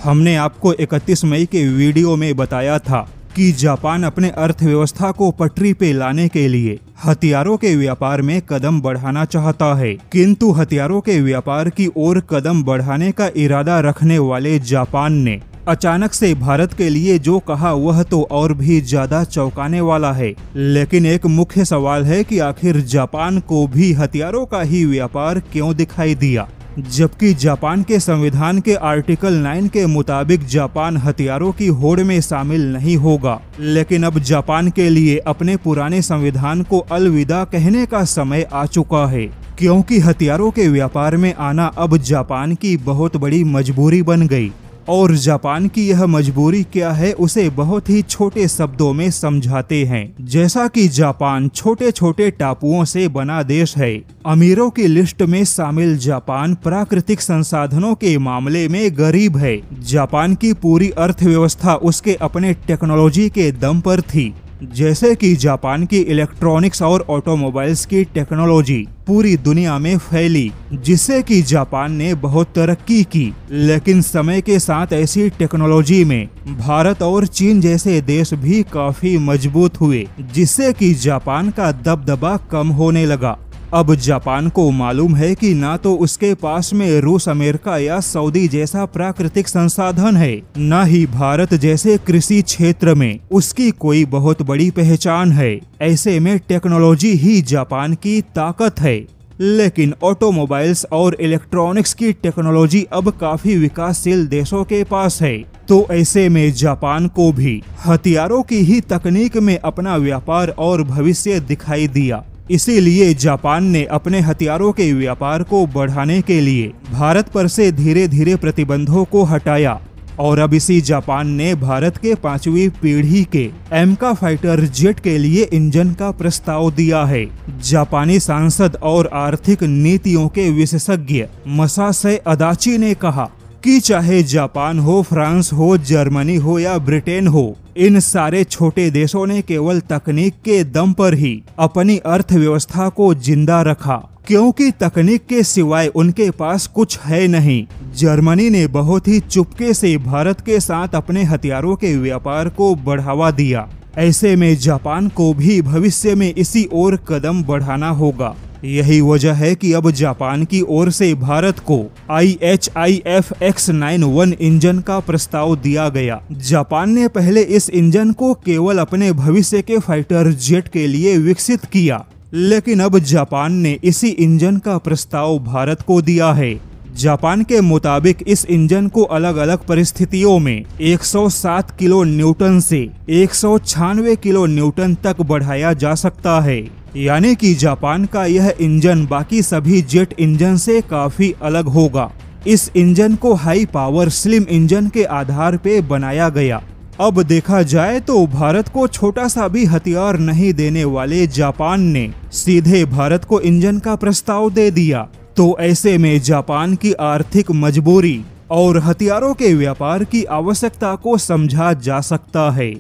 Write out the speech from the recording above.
हमने आपको 31 मई के वीडियो में बताया था कि जापान अपने अर्थव्यवस्था को पटरी पे लाने के लिए हथियारों के व्यापार में कदम बढ़ाना चाहता है, किंतु हथियारों के व्यापार की ओर कदम बढ़ाने का इरादा रखने वाले जापान ने अचानक से भारत के लिए जो कहा वह तो और भी ज्यादा चौंकाने वाला है। लेकिन एक मुख्य सवाल है कि आखिर जापान को भी हथियारों का ही व्यापार क्यों दिखाई दिया, जबकि जापान के संविधान के आर्टिकल 9 के मुताबिक जापान हथियारों की होड़ में शामिल नहीं होगा। लेकिन अब जापान के लिए अपने पुराने संविधान को अलविदा कहने का समय आ चुका है, क्योंकि हथियारों के व्यापार में आना अब जापान की बहुत बड़ी मजबूरी बन गई। और जापान की यह मजबूरी क्या है उसे बहुत ही छोटे शब्दों में समझाते हैं। जैसा कि जापान छोटे छोटे टापुओं से बना देश है, अमीरों की लिस्ट में शामिल जापान प्राकृतिक संसाधनों के मामले में गरीब है। जापान की पूरी अर्थव्यवस्था उसके अपने टेक्नोलॉजी के दम पर थी, जैसे कि जापान की इलेक्ट्रॉनिक्स और ऑटोमोबाइल्स की टेक्नोलॉजी पूरी दुनिया में फैली, जिससे कि जापान ने बहुत तरक्की की। लेकिन समय के साथ ऐसी टेक्नोलॉजी में भारत और चीन जैसे देश भी काफी मजबूत हुए, जिससे कि जापान का दबदबा कम होने लगा। अब जापान को मालूम है कि ना तो उसके पास में रूस, अमेरिका या सऊदी जैसा प्राकृतिक संसाधन है, न ही भारत जैसे कृषि क्षेत्र में उसकी कोई बहुत बड़ी पहचान है। ऐसे में टेक्नोलॉजी ही जापान की ताकत है। लेकिन ऑटोमोबाइल्स और इलेक्ट्रॉनिक्स की टेक्नोलॉजी अब काफी विकासशील देशों के पास है, तो ऐसे में जापान को भी हथियारों की ही तकनीक में अपना व्यापार और भविष्य दिखाई दिया। इसीलिए जापान ने अपने हथियारों के व्यापार को बढ़ाने के लिए भारत पर से धीरे धीरे प्रतिबंधों को हटाया और अब इसी जापान ने भारत के 5वीं पीढ़ी के एमका फाइटर जेट के लिए इंजन का प्रस्ताव दिया है। जापानी सांसद और आर्थिक नीतियों के विशेषज्ञ मसासे अदाची ने कहा कि चाहे जापान हो, फ्रांस हो, जर्मनी हो या ब्रिटेन हो, इन सारे छोटे देशों ने केवल तकनीक के दम पर ही अपनी अर्थव्यवस्था को जिंदा रखा, क्योंकि तकनीक के सिवाय उनके पास कुछ है नहीं। जर्मनी ने बहुत ही चुपके से भारत के साथ अपने हथियारों के व्यापार को बढ़ावा दिया। ऐसे में जापान को भी भविष्य में इसी ओर कदम बढ़ाना होगा। यही वजह है कि अब जापान की ओर से भारत को IHIF X91 इंजन का प्रस्ताव दिया गया। जापान ने पहले इस इंजन को केवल अपने भविष्य के फाइटर जेट के लिए विकसित किया, लेकिन अब जापान ने इसी इंजन का प्रस्ताव भारत को दिया है। जापान के मुताबिक इस इंजन को अलग अलग परिस्थितियों में 107 किलो न्यूटन से 196 किलो न्यूटन तक बढ़ाया जा सकता है। यानी कि जापान का यह इंजन बाकी सभी जेट इंजन से काफी अलग होगा। इस इंजन को हाई पावर स्लिम इंजन के आधार पे बनाया गया। अब देखा जाए तो भारत को छोटा सा भी हथियार नहीं देने वाले जापान ने सीधे भारत को इंजन का प्रस्ताव दे दिया। तो ऐसे में जापान की आर्थिक मजबूरी और हथियारों के व्यापार की आवश्यकता को समझा जा सकता है।